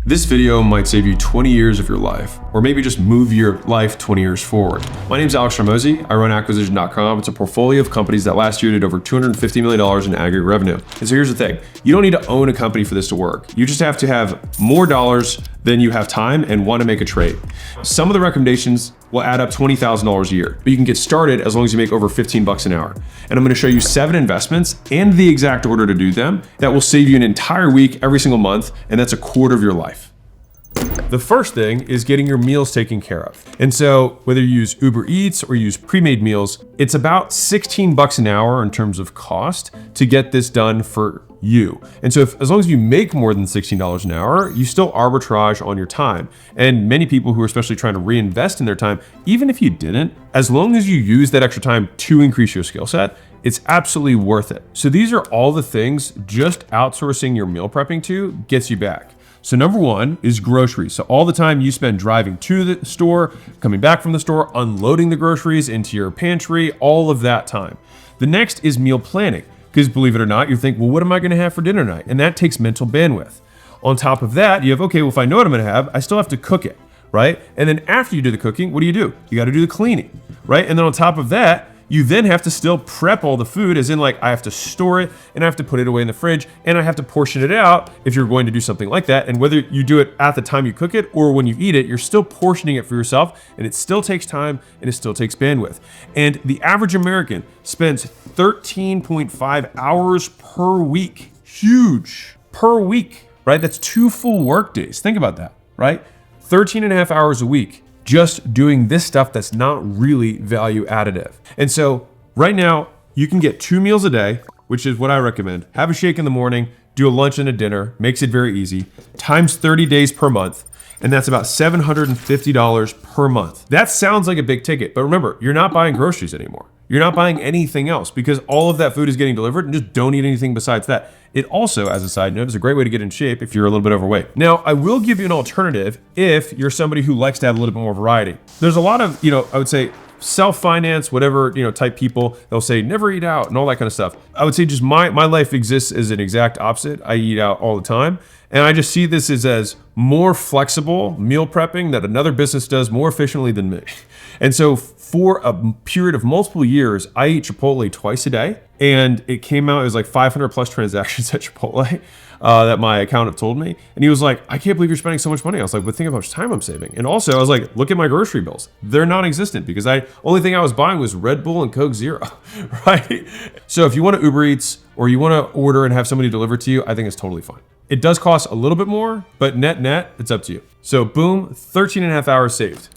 This video might save you 20 years of your life, or maybe just move your life 20 years forward. My name is Alex Ramosi. I run acquisition.com. It's a portfolio of companies that last year did over $250 million in aggregate revenue. And so here's the thing. You don't need to own a company for this to work. You just have to have more dollars than you have time and want to make a trade. Some of the recommendations will add up $20,000 a year, but you can get started as long as you make over 15 bucks an hour. And I'm going to show you 7 investments and the exact order to do them that will save you an entire week every single month, and that's a quarter of your life. The first thing is getting your meals taken care of. And so whether you use Uber Eats or use pre-made meals, it's about 16 bucks an hour in terms of cost to get this done for you. And so as long as you make more than $16 an hour, you still arbitrage on your time. And many people who are especially trying to reinvest in their time, even if you didn't, as long as you use that extra time to increase your skill set, it's absolutely worth it. So these are all the things just outsourcing your meal prepping to gets you back. So number 1 is groceries. So all the time you spend driving to the store, coming back from the store, unloading the groceries into your pantry, all of that time. The next is meal planning, because believe it or not, you think, well, what am I gonna have for dinner tonight? And that takes mental bandwidth. On top of that, you have, okay, well, if I know what I'm gonna have, I still have to cook it, right? And then after you do the cooking, what do? You gotta do the cleaning, right? And then on top of that, you then have to still prep all the food, as in like I have to store it and I have to put it away in the fridge and I have to portion it out if you're going to do something like that. And whether you do it at the time you cook it or when you eat it, you're still portioning it for yourself, and it still takes time and it still takes bandwidth. And the average American spends 13.5 hours per week. Huge. Per week, right? That's 2 full work days. Think about that, right? 13.5 hours a week just doing this stuff that's not really value additive. And so right now you can get 2 meals a day, which is what I recommend. Have a shake in the morning, do a lunch and a dinner, makes it very easy, times 30 days per month. And that's about $750 per month. That sounds like a big ticket, but remember, you're not buying groceries anymore. You're not buying anything else because all of that food is getting delivered, and just don't eat anything besides that. It also, as a side note, is a great way to get in shape if you're a little bit overweight. Now, I will give you an alternative if you're somebody who likes to have a little bit more variety. There's a lot of, I would say, self-finance, whatever, type people, they'll say never eat out and all that kind of stuff. I would say just my life exists as an exact opposite. I eat out all the time. And I just see this as more flexible meal prepping that another business does more efficiently than me. And so for a period of multiple years, I eat Chipotle twice a day. And it came out, it was like 500 plus transactions at Chipotle that my accountant told me. And he was like, I can't believe you're spending so much money. I was like, but think of how much time I'm saving. And also I was like, look at my grocery bills. They're non-existent because only thing I was buying was Red Bull and Coke Zero, right? So if you want to Uber Eats or you want to order and have somebody deliver to you, I think it's totally fine. It does cost a little bit more, but net, it's up to you. So boom, 13.5 hours saved.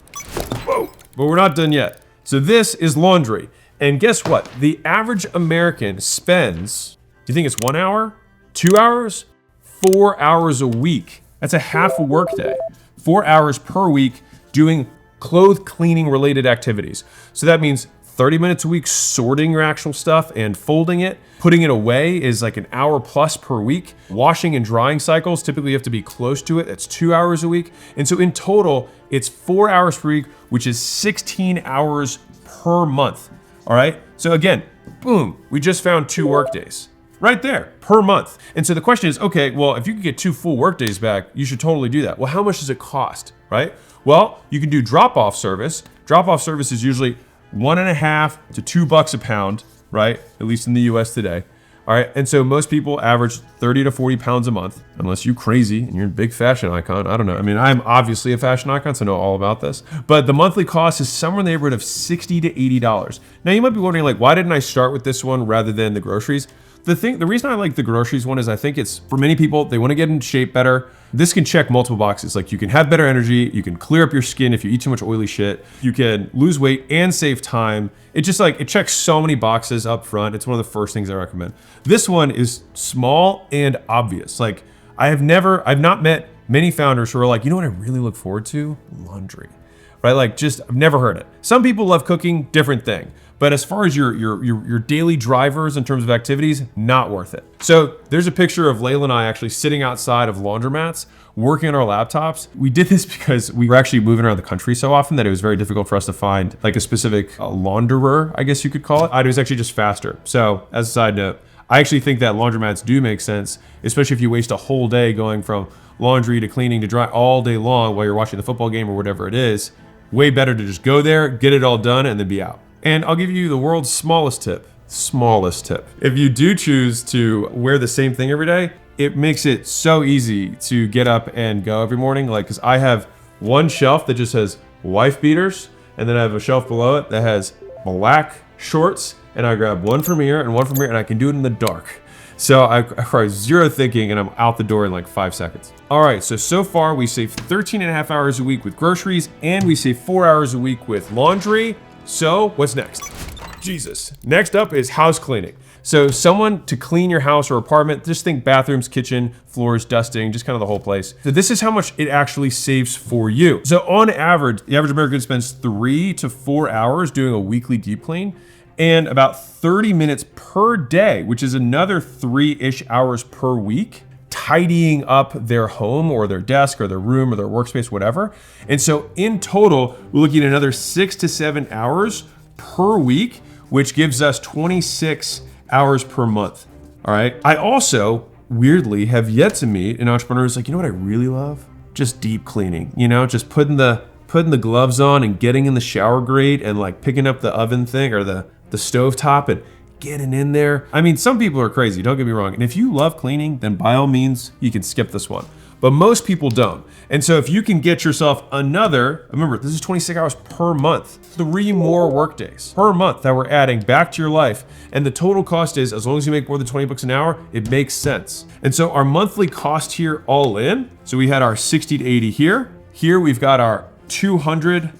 Whoa, but we're not done yet. So this is laundry. And guess what? The average American spends, do you think it's 1 hour, 2 hours, 4 hours a week? That's a half a work day. 4 hours per week doing clothes cleaning related activities. So that means 30 minutes a week sorting your actual stuff and folding it. Putting it away is like an hour plus per week. Washing and drying cycles, typically you have to be close to it. That's 2 hours a week. And so in total, it's 4 hours per week, which is 16 hours per month. All right. So again, boom, we just found 2 work days right there per month. And so the question is, okay, well, if you could get 2 full work days back, you should totally do that. Well, how much does it cost, right? Well, you can do drop-off service. Drop-off service is usually $1.50 to $2 a pound, right? At least in the US today. All right. And so most people average 30 to 40 pounds a month, unless you're crazy and you're a big fashion icon. I don't know. I mean, I'm obviously a fashion icon, so I know all about this. But the monthly cost is somewhere in the neighborhood of $60 to $80. Now you might be wondering, like, why didn't I start with this one rather than the groceries? The reason I like the groceries one is I think it's, for many people, they want to get in shape better. This can check multiple boxes. Like you can have better energy, you can clear up your skin if you eat too much oily shit, you can lose weight and save time. It just it checks so many boxes up front. It's one of the first things I recommend. This one is small and obvious. Like I've not met many founders who are like, you know what I really look forward to? Laundry, right? Like I've never heard it. Some people love cooking, different thing. But as far as your daily drivers in terms of activities, not worth it. So there's a picture of Layla and I actually sitting outside of laundromats, working on our laptops. We did this because we were actually moving around the country so often that it was very difficult for us to find like a specific launderer, I guess you could call it. It was actually just faster. So as a side note, I actually think that laundromats do make sense, especially if you waste a whole day going from laundry to cleaning to dry all day long while you're watching the football game or whatever it is. Way better to just go there, get it all done, and then be out. And I'll give you the world's smallest tip. Smallest tip. If you do choose to wear the same thing every day, it makes it so easy to get up and go every morning. Like, cause I have one shelf that just has wife beaters, and then I have a shelf below it that has black shorts, and I grab one from here and one from here, and I can do it in the dark. So I require zero thinking, and I'm out the door in like 5 seconds. All right, so far we save 13 and a half hours a week with groceries, and we save 4 hours a week with laundry. So what's next? Jesus. Next up is house cleaning. So someone to clean your house or apartment, just think bathrooms, kitchen, floors, dusting, just kind of the whole place. So this is how much it actually saves for you. So on average, the average American spends 3 to 4 hours doing a weekly deep clean and about 30 minutes per day, which is another 3-ish hours per week, tidying up their home or their desk or their room or their workspace, whatever. And so in total, we're looking at another 6 to 7 hours per week, which gives us 26 hours per month. All right. I also weirdly have yet to meet an entrepreneur who's like, you know what I really love? Just deep cleaning, just putting the gloves on and getting in the shower grate and like picking up the oven thing or the stove top and getting in there. I mean, some people are crazy, don't get me wrong. And if you love cleaning, then by all means, you can skip this one. But most people don't. And so if you can get yourself remember, this is 26 hours per month, 3 more work days per month that we're adding back to your life. And the total cost is, as long as you make more than 20 bucks an hour, it makes sense. And so our monthly cost here all in, so we had our 60 to 80 here. Here we've got our 200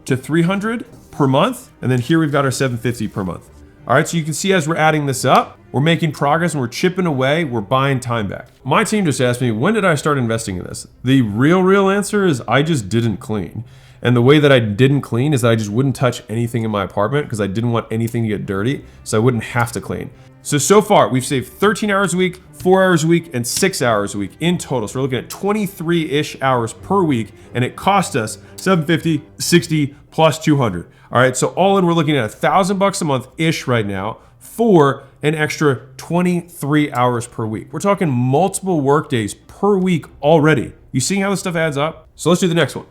to 300 per month. And then here we've got our 750 per month. All right, so you can see as we're adding this up, we're making progress and we're chipping away, we're buying time back. My team just asked me, when did I start investing in this? The real answer is I just didn't clean. And the way that I didn't clean is that I just wouldn't touch anything in my apartment because I didn't want anything to get dirty, so I wouldn't have to clean. So far, we've saved 13 hours a week, 4 hours a week, and 6 hours a week in total. So we're looking at 23-ish hours per week, and it cost us $750, $60 plus $200. All right, so all in, we're looking at $1,000 a month-ish right now for an extra 23 hours per week. We're talking multiple work days per week already. You seeing how this stuff adds up? So let's do the next one.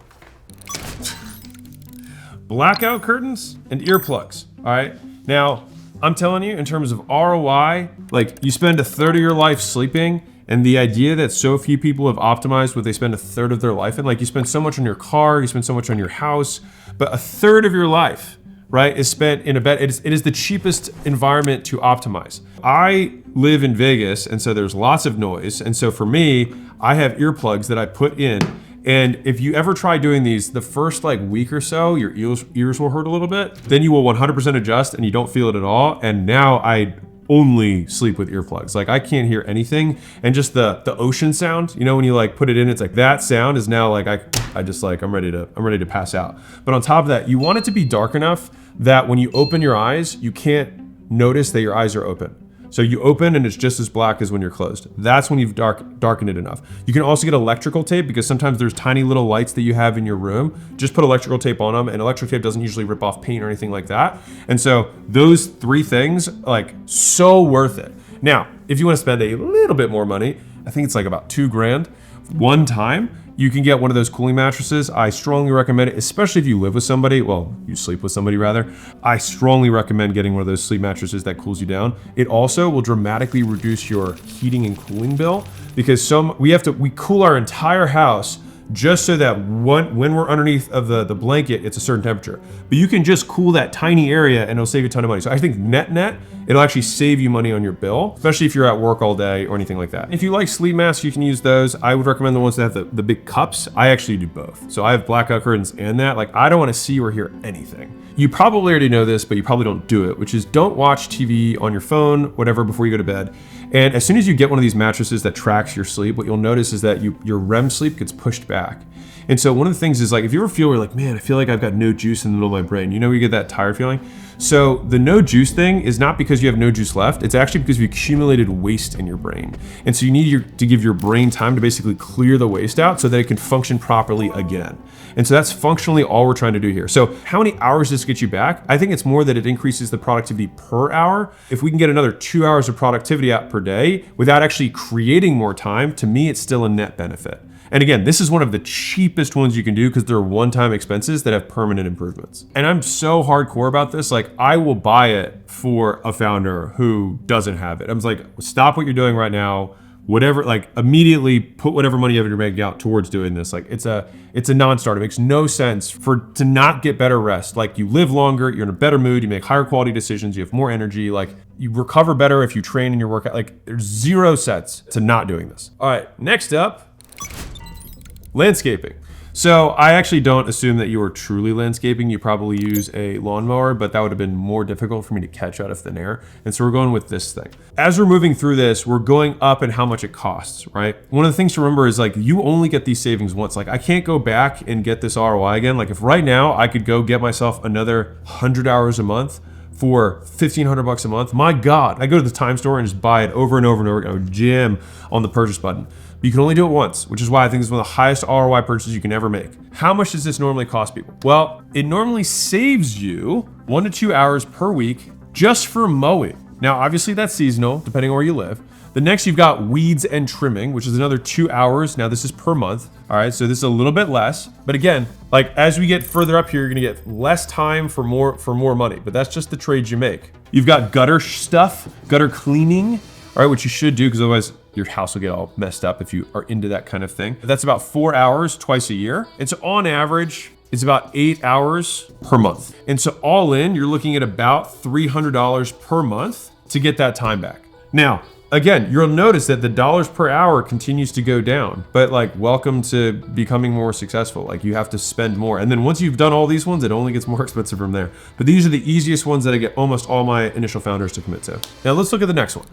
Blackout curtains and earplugs. All right, now I'm telling you, in terms of ROI, like you spend a third of your life sleeping, and the idea that so few people have optimized what they spend a third of their life in, like you spend so much on your car, you spend so much on your house, but a third of your life, right, is spent in a bed. It is the cheapest environment to optimize. I live in Vegas, and so there's lots of noise. And so for me, I have earplugs that I put in. And if you ever try doing these, the first like week or so, your ears will hurt a little bit. Then you will 100% adjust and you don't feel it at all. And now I only sleep with earplugs. Like I can't hear anything. And just the ocean sound, when you like put it in, it's like that sound is now like, I'm ready to pass out. But on top of that, you want it to be dark enough that when you open your eyes, you can't notice that your eyes are open. So you open and it's just as black as when you're closed. That's when you've darkened it enough. You can also get electrical tape because sometimes there's tiny little lights that you have in your room. Just put electrical tape on them, and electrical tape doesn't usually rip off paint or anything like that. And so those 3 things, like so worth it. Now, if you want to spend a little bit more money, I think it's like about $2,000 one time, you can get one of those cooling mattresses. I strongly recommend it, especially if you live with somebody. Well, you sleep with somebody rather. I strongly recommend getting one of those sleep mattresses that cools you down. It also will dramatically reduce your heating and cooling bill because we cool our entire house just so that when we're underneath of the blanket, it's a certain temperature. But you can just cool that tiny area and it'll save you a ton of money. So I think net, it'll actually save you money on your bill, especially if you're at work all day or anything like that. If you like sleep masks, you can use those. I would recommend the ones that have the big cups. I actually do both. So I have blackout curtains and that. Like I don't want to see or hear anything. You probably already know this, but you probably don't do it, which is don't watch TV on your phone, whatever, before you go to bed. And as soon as you get one of these mattresses that tracks your sleep, what you'll notice is that your REM sleep gets pushed back. back. And so one of the things is like, if you ever feel where like, man, I feel like I've got no juice in the middle of my brain, you know, where you get that tired feeling? So the no juice thing is not because you have no juice left. It's actually because you've accumulated waste in your brain. And so you need to give your brain time to basically clear the waste out so that it can function properly again. And so that's functionally all we're trying to do here. So how many hours does this get you back? I think it's more that it increases the productivity per hour. If we can get another 2 hours of productivity out per day without actually creating more time, to me, it's still a net benefit. And again, this is one of the cheapest ones you can do because they're one-time expenses that have permanent improvements. And I'm so hardcore about this. Like, I will buy it for a founder who doesn't have it. I'm just like, stop what you're doing right now. Whatever, like immediately put whatever money you have in your bank account towards doing this. Like it's a non-starter. It makes no sense to not get better rest. Like you live longer, you're in a better mood, you make higher quality decisions, you have more energy, like you recover better if you train in your workout. Like there's zero sense to not doing this. All right, next up, landscaping. So I actually don't assume that you are truly landscaping. You probably use a lawnmower, but that would have been more difficult for me to catch out of thin air. And so we're going with this thing. As we're moving through this, we're going up in how much it costs, right? One of the things to remember is like, you only get these savings once. Like I can't go back and get this ROI again. Like if right now I could go get myself another 100 hours a month for $1,500 a month, my God, I go to the Time Store and just buy it over and over and over again. I would jam on the purchase button. But you can only do it once, which is why I think it's one of the highest ROI purchases you can ever make. How much does this normally cost people? Well, it normally saves you 1 to 2 hours per week just for mowing. Now, obviously that's seasonal, depending on where you live. The next you've got weeds and trimming, which is another 2 hours. Now this is per month. All right, so this is a little bit less. But again, like as we get further up here, you're gonna get less time for more money, but that's just the trades you make. You've got gutter stuff, gutter cleaning, all right, which you should do because otherwise your house will get all messed up if you are into that kind of thing. That's about 4 hours twice a year. And so on average, it's about 8 hours per month. And so all in, you're looking at about $300 per month to get that time back. Now, again, you'll notice that the dollars per hour continues to go down, but like, welcome to becoming more successful. Like you have to spend more. And then once you've done all these ones, it only gets more expensive from there. But these are the easiest ones that I get almost all my initial founders to commit to. Now let's look at the next one.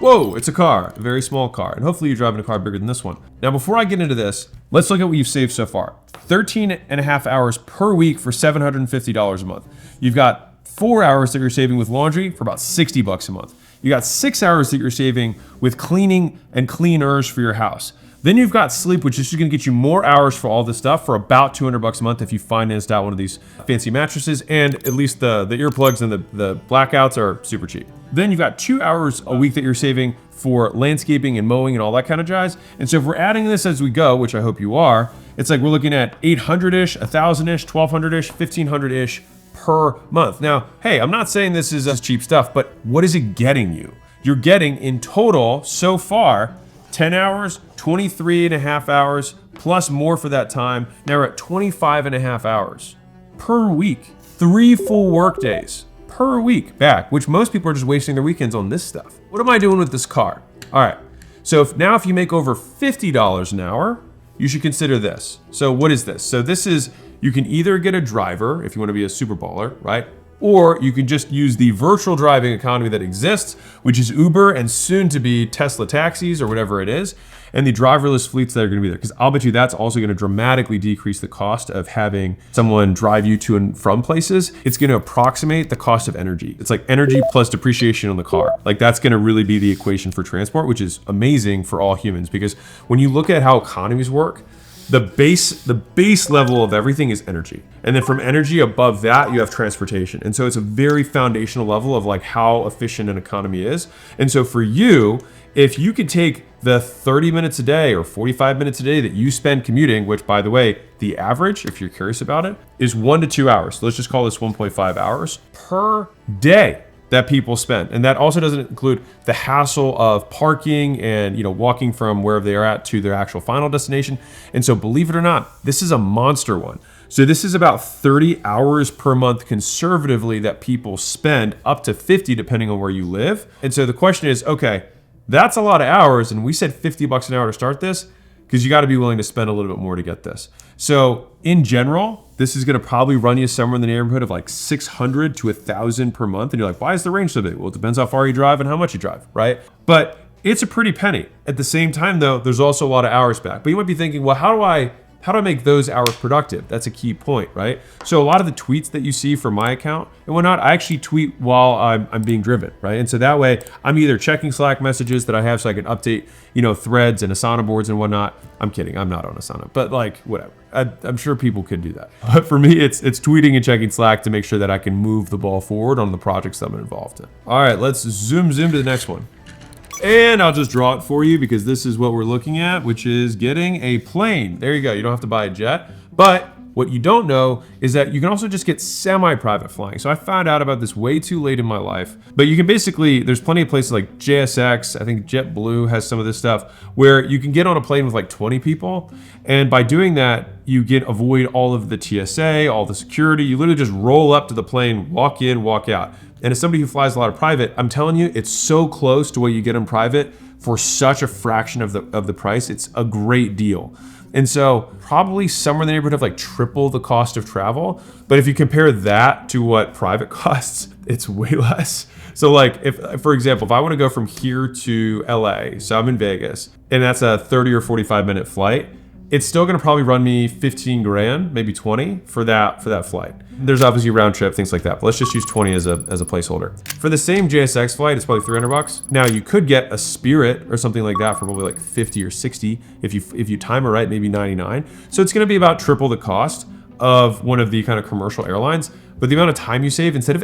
Whoa, it's a car, a very small car. And hopefully you're driving a car bigger than this one. Now, before I get into this, let's look at what you've saved so far. 13 and a half hours per week for $750 a month. You've got 4 hours that you're saving with laundry for about $60 a month. You got 6 hours that you're saving with cleaning and cleaners for your house. Then you've got sleep, which is just gonna get you more hours for all this stuff for about $200 a month if you financed out one of these fancy mattresses, and at least the earplugs and the blackouts are super cheap. Then you've got 2 hours a week that you're saving for landscaping and mowing and all that kind of jazz. And so if we're adding this as we go, which I hope you are, it's like we're looking at 800-ish, 1,000-ish, 1,200-ish, 1,500-ish per month. Now, hey, I'm not saying this is cheap stuff, but what is it getting you? You're getting in total so far 10 hours, 23 and a half hours, plus more for that time. Now we're at 25 and a half hours per week, 3 full work days per week back, which most people are just wasting their weekends on this stuff. What am I doing with this car? All right, so if you make over $50 an hour, you should consider this. So what is this? So this is, you can either get a driver if you want to be a super baller, right? Or you can just use the virtual driving economy that exists, which is Uber and soon to be Tesla taxis or whatever it is, and the driverless fleets that are gonna be there. Because I'll bet you that's also gonna dramatically decrease the cost of having someone drive you to and from places. It's gonna approximate the cost of energy. It's like energy plus depreciation on the car. Like that's gonna really be the equation for transport, which is amazing for all humans. Because when you look at how economies work, the base level of everything is energy. And then from energy above that, you have transportation. And so it's a very foundational level of like how efficient an economy is. And so for you, if you could take the 30 minutes a day or 45 minutes a day that you spend commuting, which by the way, the average, if you're curious about it, is 1 to 2 hours. So let's just call this 1.5 hours per day that people spend. And that also doesn't include the hassle of parking and walking from wherever they are at to their actual final destination. And so believe it or not, this is a monster one. So this is about 30 hours per month conservatively that people spend, up to 50 depending on where you live. And so the question is, okay, that's a lot of hours, and we said $50 an hour to start this, because you got to be willing to spend a little bit more to get this. So in general, this is going to probably run you somewhere in the neighborhood of like 600 to 1,000 per month. And you're like, why is the range so big? Well, it depends how far you drive and how much you drive, right? But it's a pretty penny. At the same time though, there's also a lot of hours back. But you might be thinking, well, how do I how do I make those hours productive? That's a key point, right? So a lot of the tweets that you see from my account and whatnot, I actually tweet while I'm being driven, right? And so that way I'm either checking Slack messages that I have so I can update, threads and Asana boards and whatnot. I'm kidding, I'm not on Asana, but like whatever. I'm sure people could do that. But for me, it's tweeting and checking Slack to make sure that I can move the ball forward on the projects that I'm involved in. All right, let's zoom to the next one. And I'll just draw it for you because this is what we're looking at, which is getting a plane. There you go, you don't have to buy a jet. But what you don't know is that you can also just get semi-private flying. So I found out about this way too late in my life, but you can basically, there's plenty of places like JSX, I think JetBlue has some of this stuff, where you can get on a plane with like 20 people. And by doing that, you avoid all of the TSA, all the security. You literally just roll up to the plane, walk in, walk out. And as somebody who flies a lot of private, I'm telling you, it's so close to what you get in private for such a fraction of the price. It's a great deal. And so probably somewhere in the neighborhood of like triple the cost of travel. But if you compare that to what private costs, it's way less. So like if, for example, if I want to go from here to LA, so I'm in Vegas, and that's a 30 or 45 minute flight, it's still gonna probably run me 15 grand, maybe 20 for that flight. There's obviously round trip, things like that, but let's just use 20 as a placeholder. For the same JSX flight, it's probably 300 bucks. Now you could get a Spirit or something like that for probably like 50 or 60. If you time it right, maybe 99. So it's gonna be about triple the cost of one of the kind of commercial airlines, but the amount of time you save, instead of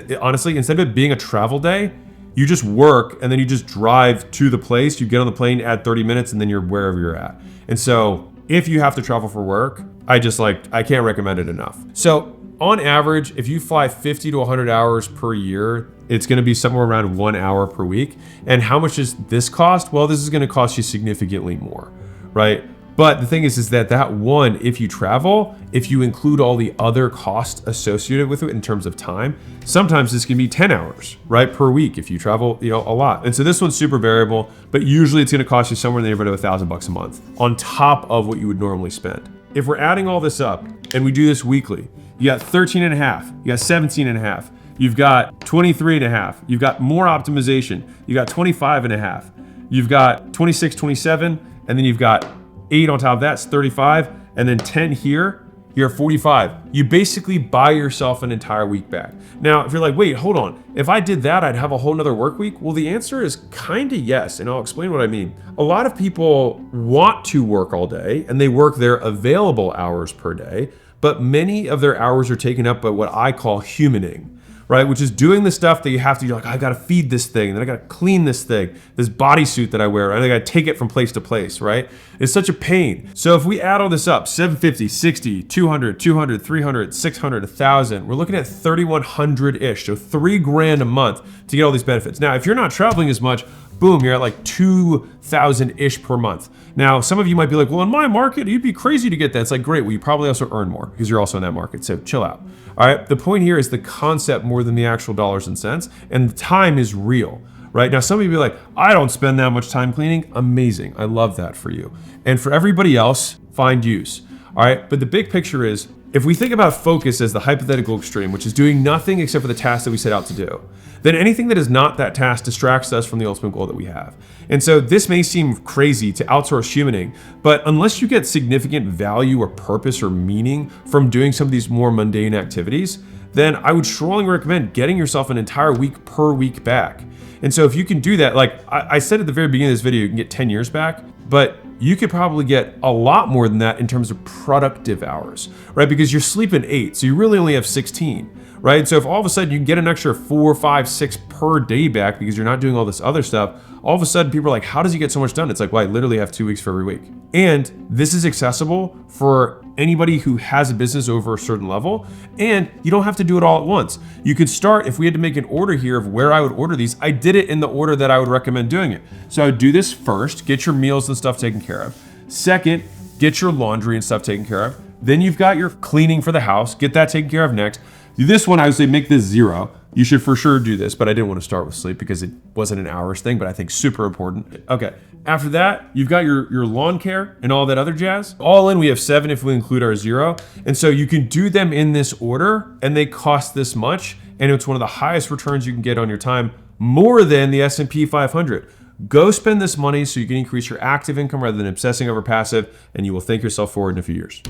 it being a travel day, you just work and then you just drive to the place, you get on the plane, add 30 minutes, and then you're wherever you're at. And so if you have to travel for work, I can't recommend it enough. So on average, if you fly 50 to 100 hours per year, it's gonna be somewhere around 1 hour per week. And how much does this cost? Well, this is gonna cost you significantly more, right? But the thing is that one, if you travel, if you include all the other costs associated with it in terms of time, sometimes this can be 10 hours, right, per week if you travel, a lot. And so this one's super variable, but usually it's gonna cost you somewhere in the neighborhood of $1,000 a month on top of what you would normally spend. If we're adding all this up and we do this weekly, you got 13 and a half, you got 17 and a half, you've got 23 and a half, you've got more optimization, you got 25 and a half, you've got 26, 27, and then you've got 8 on top of that's 35, and then 10 here, you're 45. You basically buy yourself an entire week back. Now, if you're like, wait, hold on, if I did that, I'd have a whole nother work week. Well, the answer is kind of yes, and I'll explain what I mean. A lot of people want to work all day, and they work their available hours per day, but many of their hours are taken up by what I call humaning, right? Which is doing the stuff that you have to, you're like, I gotta feed this thing, and then I gotta clean this thing, this bodysuit that I wear, and I gotta take it from place to place, right? It's such a pain. So if we add all this up, 750, 60, 200, 200, 300, 600, 1,000, we're looking at 3,100-ish, so $3 grand a month to get all these benefits. Now, if you're not traveling as much, boom, you're at like 2,000-ish per month. Now, some of you might be like, well, in my market, you'd be crazy to get that. It's like, great, well, you probably also earn more because you're also in that market, so chill out. All right, the point here is the concept more than the actual dollars and cents, and the time is real, right? Now, some of you be like, I don't spend that much time cleaning. Amazing, I love that for you. And for everybody else, find use, all right? But the big picture is, if we think about focus as the hypothetical extreme, which is doing nothing except for the task that we set out to do, then anything that is not that task distracts us from the ultimate goal that we have. And so this may seem crazy to outsource humaning, but unless you get significant value or purpose or meaning from doing some of these more mundane activities, then I would strongly recommend getting yourself an entire week per week back. And so if you can do that, like I said at the very beginning of this video, you can get 10 years back, but you could probably get a lot more than that in terms of productive hours, right? Because you're sleeping 8, so you really only have 16, right? So if all of a sudden you can get an extra 4, 5, 6 per day back because you're not doing all this other stuff, all of a sudden people are like, how does he get so much done? It's like, well, I literally have 2 weeks for every week. And this is accessible for anybody who has a business over a certain level, and you don't have to do it all at once. You could start, if we had to make an order here of where I would order these, I did it in the order that I would recommend doing it. So I would do this first, get your meals and stuff taken care of. Second, get your laundry and stuff taken care of. Then you've got your cleaning for the house, get that taken care of next. This one, I would say make this 0. You should for sure do this, but I didn't want to start with sleep because it wasn't an hours thing, but I think super important. Okay, after that, you've got your lawn care and all that other jazz. All in, we have 7 if we include our 0. And so you can do them in this order and they cost this much. And it's one of the highest returns you can get on your time, more than the S&P 500. Go spend this money so you can increase your active income rather than obsessing over passive, and you will thank yourself for it in a few years.